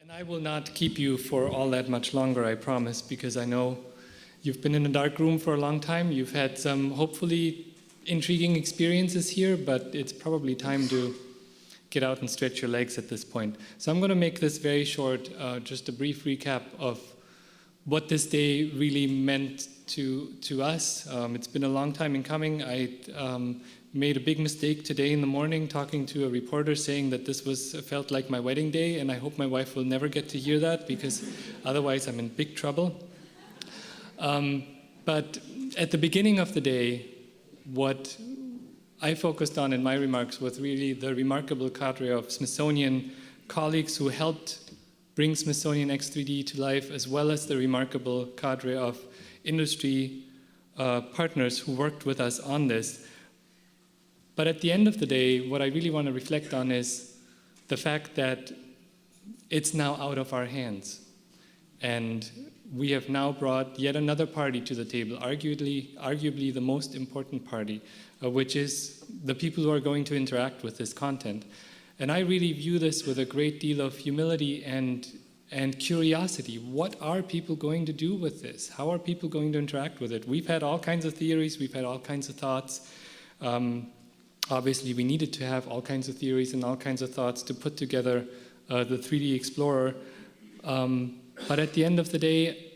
And I will not keep you for all that much longer, I promise, because I know you've been in a dark room for a long time. You've had some hopefully intriguing experiences here, but it's probably time to get out and stretch your legs at this point. So I'm going to make this very short, just a brief recap of what this day really meant to us. It's been a long time in coming. I made a big mistake today in the morning talking to a reporter saying that this felt like my wedding day, and I hope my wife will never get to hear that because otherwise I'm in big trouble. But at the beginning of the day, what I focused on in my remarks was really the remarkable cadre of Smithsonian colleagues who helped bring Smithsonian X 3D to life, as well as the remarkable cadre of industry partners who worked with us on this. But at the end of the day, what I really want to reflect on is the fact that it's now out of our hands. And we have now brought yet another party to the table, arguably the most important party, which is the people who are going to interact with this content. And I really view this with a great deal of humility and curiosity. What are people going to do with this? How are people going to interact with it? We've had all kinds of theories, we've had all kinds of thoughts. Obviously, we needed to have all kinds of theories and all kinds of thoughts to put together the 3D Explorer. But at the end of the day,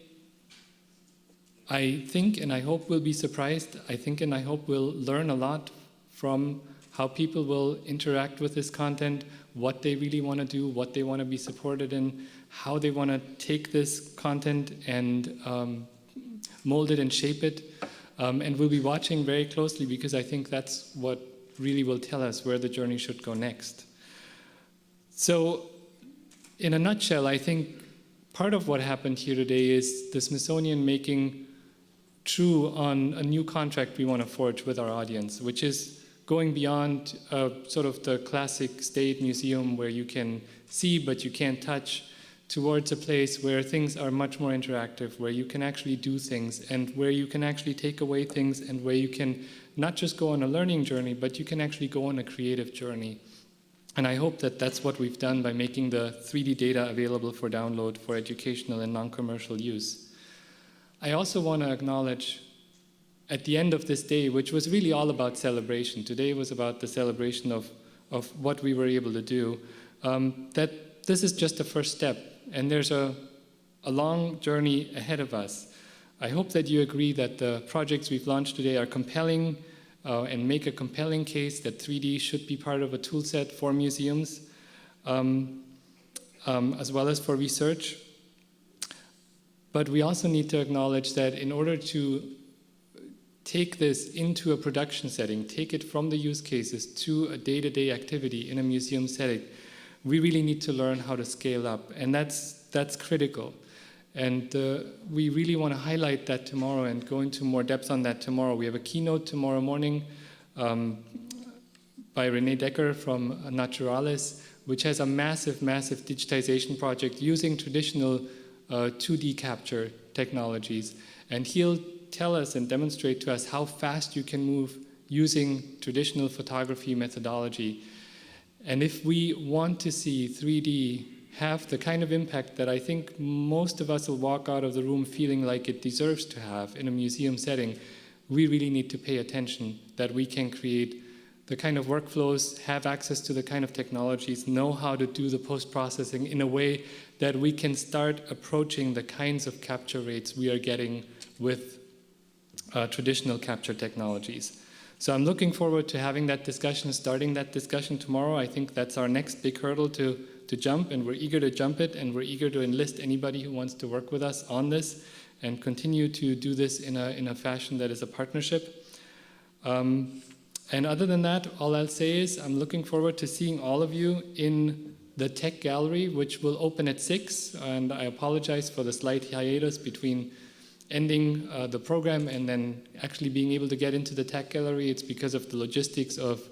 I think and I hope we'll be surprised. I think and I hope we'll learn a lot from how people will interact with this content, what they really want to do, what they want to be supported in, how they want to take this content and mold it and shape it. And we'll be watching very closely because I think that's what really will tell us where the journey should go next. So, in a nutshell, I think part of what happened here today is the Smithsonian making true on a new contract we want to forge with our audience, which is going beyond sort of the classic state museum where you can see but you can't touch, towards a place where things are much more interactive, where you can actually do things and where you can actually take away things and where you can not just go on a learning journey, but you can actually go on a creative journey. And I hope that that's what we've done by making the 3D data available for download for educational and non-commercial use. I also want to acknowledge at the end of this day, which was really all about celebration, today was about the celebration of what we were able to do, that this is just the first step, and there's a long journey ahead of us. I hope that you agree that the projects we've launched today are compelling and make a compelling case that 3D should be part of a tool set for museums, as well as for research. But we also need to acknowledge that in order to take this into a production setting, take it from the use cases to a day-to-day activity in a museum setting, we really need to learn how to scale up, and that's critical. And we really want to highlight that tomorrow and go into more depth on that tomorrow. We have a keynote tomorrow morning by René Decker from Naturalis, which has a massive, massive digitization project using traditional 2D capture technologies. And he'll tell us and demonstrate to us how fast you can move using traditional photography methodology. And if we want to see 3D have the kind of impact that I think most of us will walk out of the room feeling like it deserves to have in a museum setting, we really need to pay attention that we can create the kind of workflows, have access to the kind of technologies, know how to do the post-processing in a way that we can start approaching the kinds of capture rates we are getting with traditional capture technologies. So I'm looking forward to having that discussion, starting that discussion tomorrow. I think that's our next big hurdle to jump, and we're eager to jump it, and we're eager to enlist anybody who wants to work with us on this and continue to do this in a fashion that is a partnership. And other than that, all I'll say is I'm looking forward to seeing all of you in the Tech Gallery, which will open at 6, and I apologize for the slight hiatus between ending the program and then actually being able to get into the Tech Gallery. It's because of the logistics of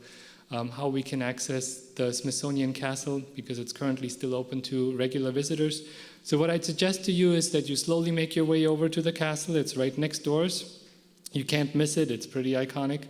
how we can access the Smithsonian Castle, because it's currently still open to regular visitors. So what I'd suggest to you is that you slowly make your way over to the castle. It's right next doors. You can't miss it. It's pretty iconic.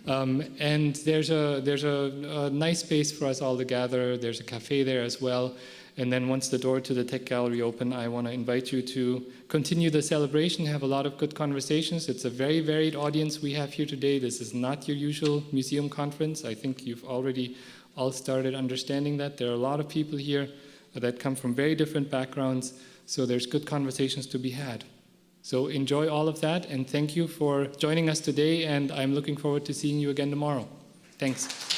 And there's a nice space for us all to gather. There's a cafe there as well. And then once the door to the tech gallery open, I want to invite you to continue the celebration, have a lot of good conversations. It's a very varied audience we have here today. This is not your usual museum conference. I think you've already all started understanding that. There are a lot of people here that come from very different backgrounds, so there's good conversations to be had. So enjoy all of that, and thank you for joining us today, and I'm looking forward to seeing you again tomorrow. Thanks.